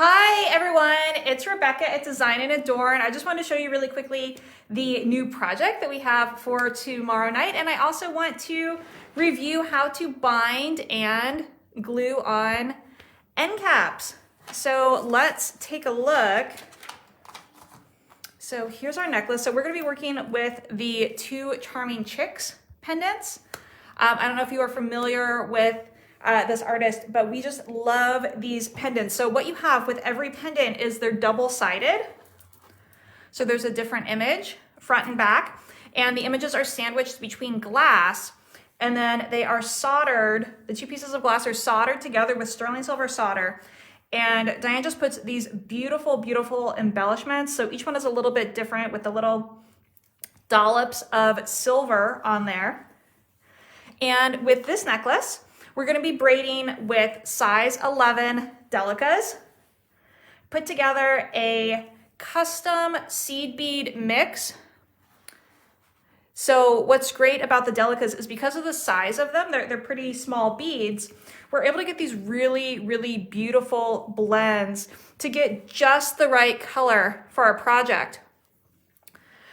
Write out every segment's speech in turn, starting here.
Hi everyone, it's Rebecca at Design and Adorn, and I just wanted to show you really quickly the new project that we have for tomorrow night, and I also want to review how to bind and glue on end caps. So let's take a look. So here's our necklace. So we're going to be working with the two Charming Chicks pendants. I don't know if you are familiar with this artist, but we just love these pendants. So what you have with every pendant is they're double-sided. So there's a different image, front and back, and the images are sandwiched between glass, and then they are soldered, the two pieces of glass are soldered together with sterling silver solder. And Diane just puts these beautiful, beautiful embellishments. So each one is a little bit different with the little dollops of silver on there. And with this necklace, we're going to be braiding with size 11 delicas, put together a custom seed bead mix. So what's great about the delicas is because of the size of them, they're pretty small beads, we're able to get these really, really beautiful blends to get just the right color for our project.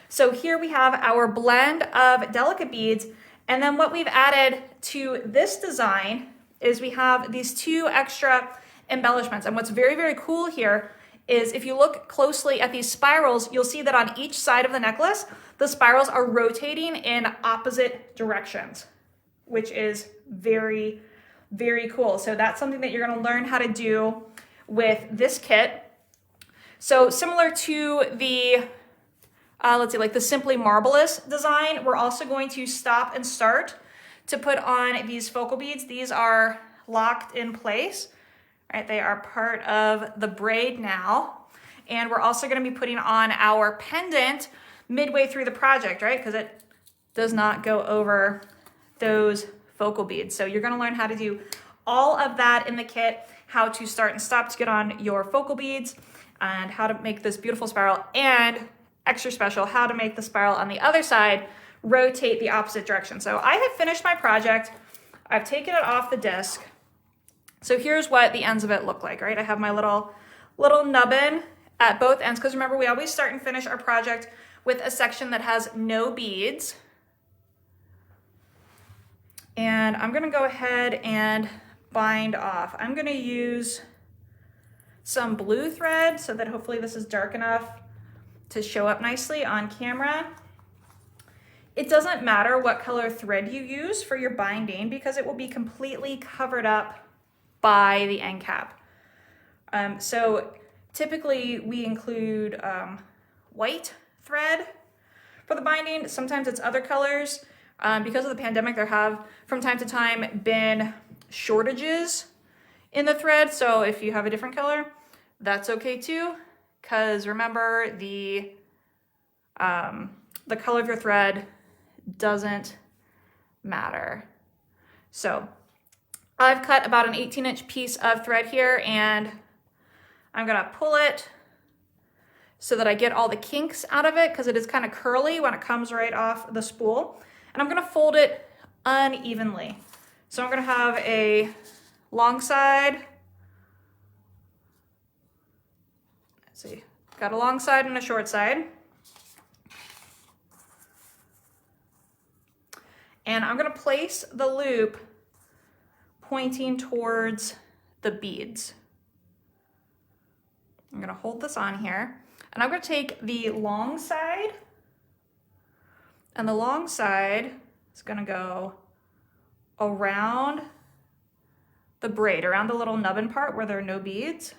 So here we have our blend of delicate beads. And then what we've added to this design is we have these two extra embellishments. And what's very, very cool here is if you look closely at these spirals, you'll see that on each side of the necklace, the spirals are rotating in opposite directions, which is very, very cool. So that's something that you're going to learn how to do with this kit. So similar to the let's see, like the Simply Marvelous design, we're also going to stop and start to put on these focal beads. These are locked in place, right? They are part of the braid now. And we're also going to be putting on our pendant midway through the project, right? Because it does not go over those focal beads. So you're going to learn how to do all of that in the kit, how to start and stop to get on your focal beads, and how to make this beautiful spiral, and extra special, how to make the spiral on the other side rotate the opposite direction. So I have finished my project. I've taken it off the disc. So here's what the ends of it look like, right? I have my little nubbin at both ends, because remember, we always start and finish our project with a section that has no beads. And I'm gonna go ahead and bind off. I'm gonna use some blue thread so that hopefully this is dark enough to show up nicely on camera. It doesn't matter what color thread you use for your binding because it will be completely covered up by the end cap. So typically we include white thread for the binding. Sometimes it's other colors. Because of the pandemic, there have from time to time been shortages in the thread. So if you have a different color, that's okay too. Because remember, the color of your thread doesn't matter. So I've cut about an 18-inch piece of thread here, and I'm gonna pull it so that I get all the kinks out of it, because it is kind of curly when it comes right off the spool. And I'm gonna fold it unevenly. So I'm gonna have a long side. See, got a long side and a short side. And I'm gonna place the loop pointing towards the beads. I'm gonna hold this on here, and I'm gonna take the long side, and the long side is gonna go around the braid, around the little nubbin part where there are no beads.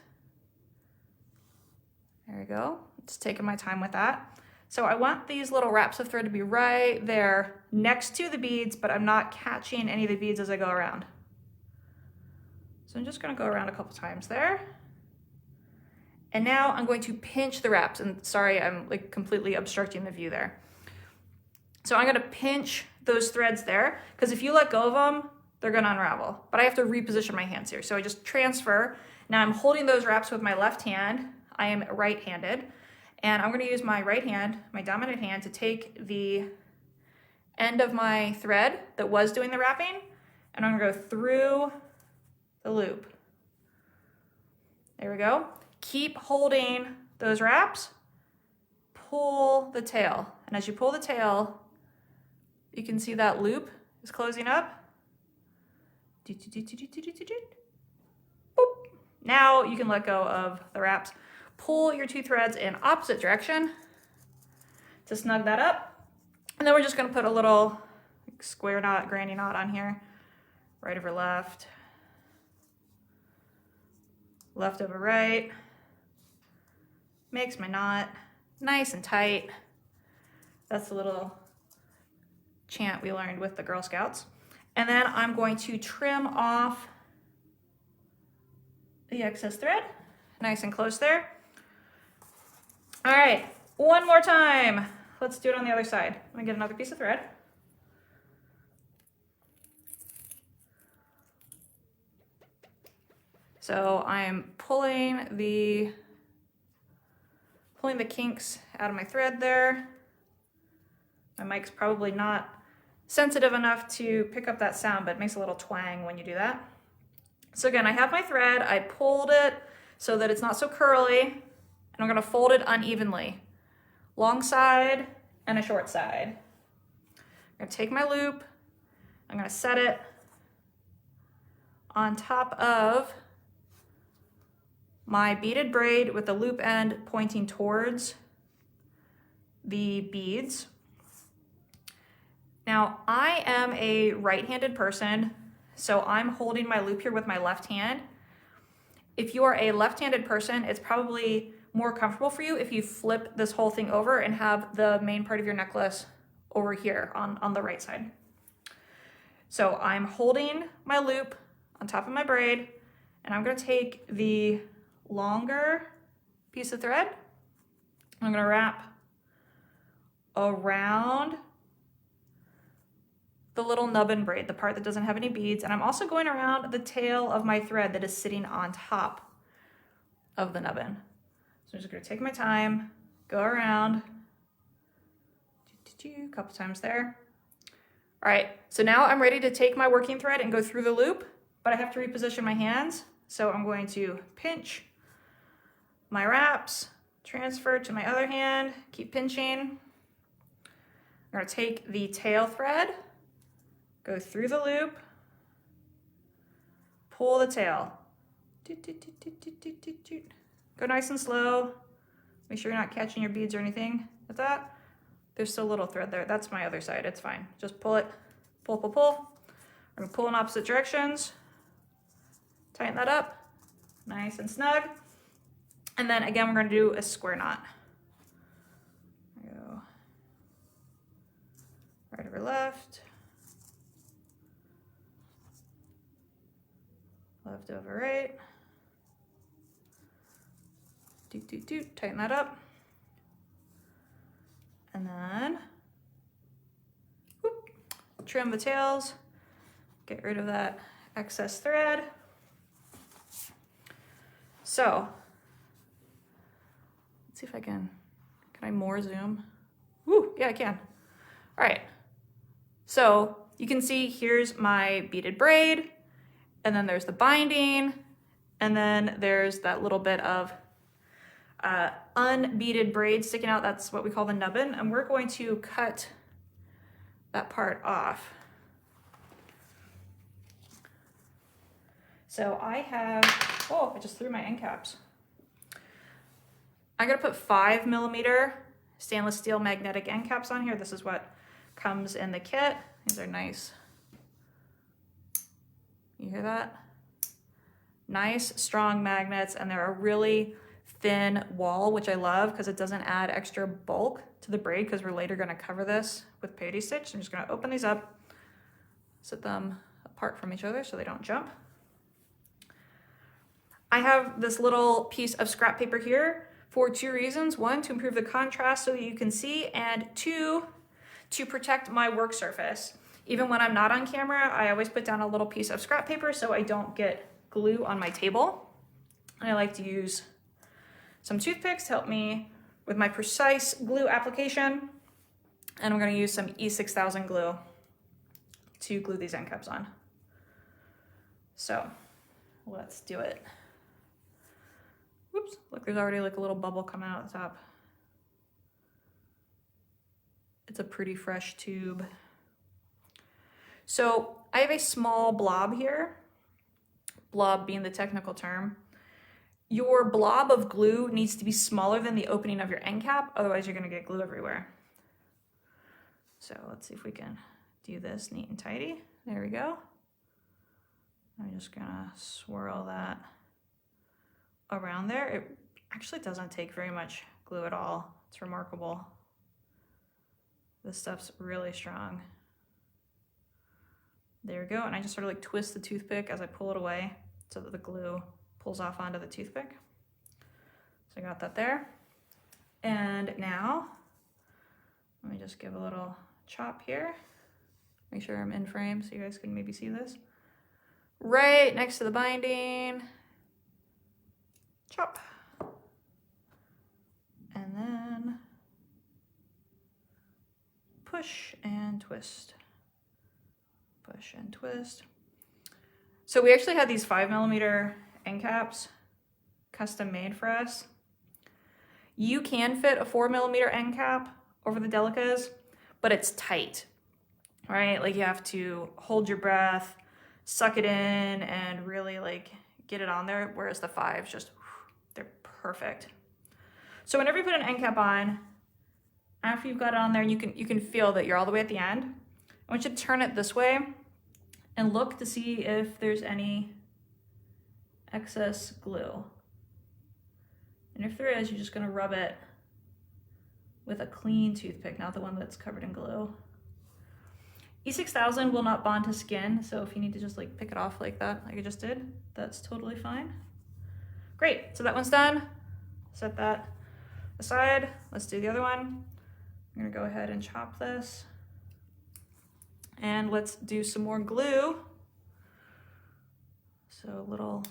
There we go. Just taking my time with that. So I want these little wraps of thread to be right there next to the beads, but I'm not catching any of the beads as I go around. So I'm just gonna go around a couple times there. And now I'm going to pinch the wraps. And sorry, I'm like completely obstructing the view there. So I'm gonna pinch those threads there, because if you let go of them, they're gonna unravel. But I have to reposition my hands here. So I just transfer. Now I'm holding those wraps with my left hand. I am right-handed, and I'm going to use my right hand, my dominant hand, to take the end of my thread that was doing the wrapping, and I'm going to go through the loop. There we go. keep holding those wraps, pull the tail. And as you pull the tail, you can see that loop is closing up. Boop. Now you can let go of the wraps. Pull your 2 threads in opposite direction to snug that up. And then we're just gonna put a little square knot, granny knot on here. Right over left, left over right. Makes my knot nice and tight. That's the little chant we learned with the Girl Scouts. And then I'm going to trim off the excess thread, nice and close there. All right, one more time. Let's do it on the other side. I'm gonna get another piece of thread. So I'm pulling the kinks out of my thread there. My mic's probably not sensitive enough to pick up that sound, but it makes a little twang when you do that. So again, I have my thread, I pulled it so that it's not so curly, and I'm gonna fold it unevenly. Long side and a short side. I'm gonna take my loop, I'm gonna set it on top of my beaded braid with the loop end pointing towards the beads. Now, I am a right-handed person, so I'm holding my loop here with my left hand. If you are a left-handed person, it's probably more comfortable for you if you flip this whole thing over and have the main part of your necklace over here on the right side. So I'm holding my loop on top of my braid, and I'm gonna take the longer piece of thread. I'm gonna wrap around the little nubbin braid, the part that doesn't have any beads, and I'm also going around the tail of my thread that is sitting on top of the nubbin. So I'm just gonna take my time, go around, a couple times there. All right, so now I'm ready to take my working thread and go through the loop, but I have to reposition my hands. So I'm going to pinch my wraps, transfer to my other hand, keep pinching. I'm gonna take the tail thread, go through the loop, pull the tail. Go nice and slow. Make sure you're not catching your beads or anything with that. There's still a little thread there. That's my other side, it's fine. Just pull it, pull, pull, pull. I'm gonna pull in opposite directions. Tighten that up, nice and snug. And then again, we're gonna do a square knot. Go right over left, left over right. Doot, doot, doot, tighten that up. And then, whoop, trim the tails, get rid of that excess thread. So, let's see if can I more zoom? Woo, yeah, I can. All right, so you can see here's my beaded braid, and then there's the binding, and then there's that little bit of unbeaded braid sticking out. That's what we call the nubbin, and we're going to cut that part off. So I have, oh, I just threw my end caps. I'm gonna put 5mm stainless steel magnetic end caps on here. This is what comes in the kit. These are nice. You hear that? Nice, strong magnets, and they're a really thin wall, which I love because it doesn't add extra bulk to the braid, because we're later gonna cover this with peyote stitch. So I'm just gonna open these up, set them apart from each other so they don't jump. I have this little piece of scrap paper here for 2 reasons. 1, to improve the contrast so that you can see, and 2, to protect my work surface. Even when I'm not on camera, I always put down a little piece of scrap paper so I don't get glue on my table. And I like to use some toothpicks to help me with my precise glue application. And I'm gonna use some E6000 glue to glue these end caps on. So let's do it. Whoops, there's already like a little bubble coming out the top. It's a pretty fresh tube. So I have a small blob here, blob being the technical term. Your blob of glue needs to be smaller than the opening of your end cap, otherwise you're gonna get glue everywhere. So let's see if we can do this neat and tidy. There we go. I'm just gonna swirl that around there. It actually doesn't take very much glue at all. It's remarkable. This stuff's really strong. There we go, and I just sort of like twist the toothpick as I pull it away so that the glue pulls off onto the toothpick. So I got that there. And now, let me just give a little chop here. Make sure I'm in frame so you guys can maybe see this. Right next to the binding. Chop. And then push and twist. Push and twist. So we actually had these 5mm end caps custom made for us. You can fit a 4mm end cap over the Delicas, but it's tight, right? Like you have to hold your breath, suck it in, and really like get it on there, whereas the 5s just, they're perfect. So whenever you put an end cap on, after you've got it on there, you can feel that you're all the way at the end. I want you to turn it this way and look to see if there's any excess glue. And if there is, you're just gonna rub it with a clean toothpick, not the one that's covered in glue. E6000 will not bond to skin, so if you need to just like pick it off like that, like I just did, that's totally fine. Great, so that one's done. Set that aside. Let's do the other one. I'm gonna go ahead and chop this. And let's do some more glue. So a little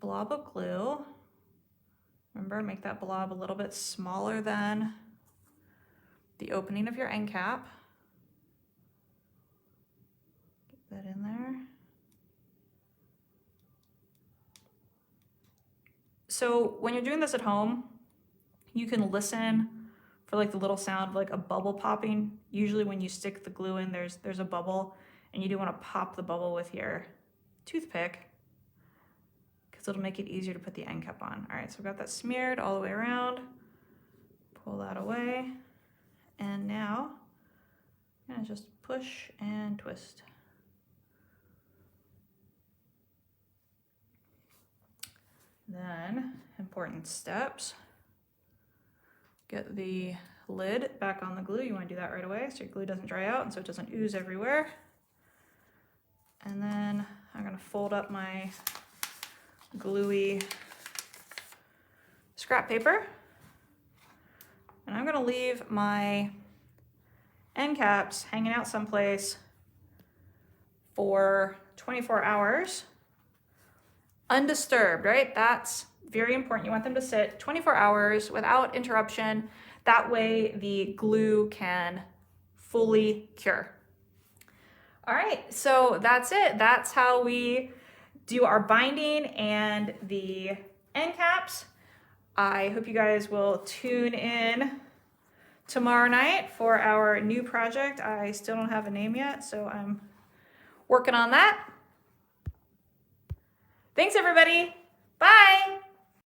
blob of glue. Remember, make that blob a little bit smaller than the opening of your end cap. Get that in there. So when you're doing this at home, you can listen for like the little sound of like a bubble popping. Usually when you stick the glue in, there's a bubble, and you do want to pop the bubble with your toothpick because it'll make it easier to put the end cap on. All right, so we've got that smeared all the way around. Pull that away. And now I'm gonna just push and twist. Then, important steps. Get the lid back on the glue. You want to do that right away so your glue doesn't dry out and so it doesn't ooze everywhere. And then I'm going to fold up my gluey scrap paper. And I'm going to leave my end caps hanging out someplace for 24 hours undisturbed, right? That's very important. You want them to sit 24 hours without interruption. That way the glue can fully cure. All right, so that's it. That's how we do our binding and the end caps. I hope you guys will tune in tomorrow night for our new project. I still don't have a name yet, so I'm working on that. Thanks, everybody. Bye.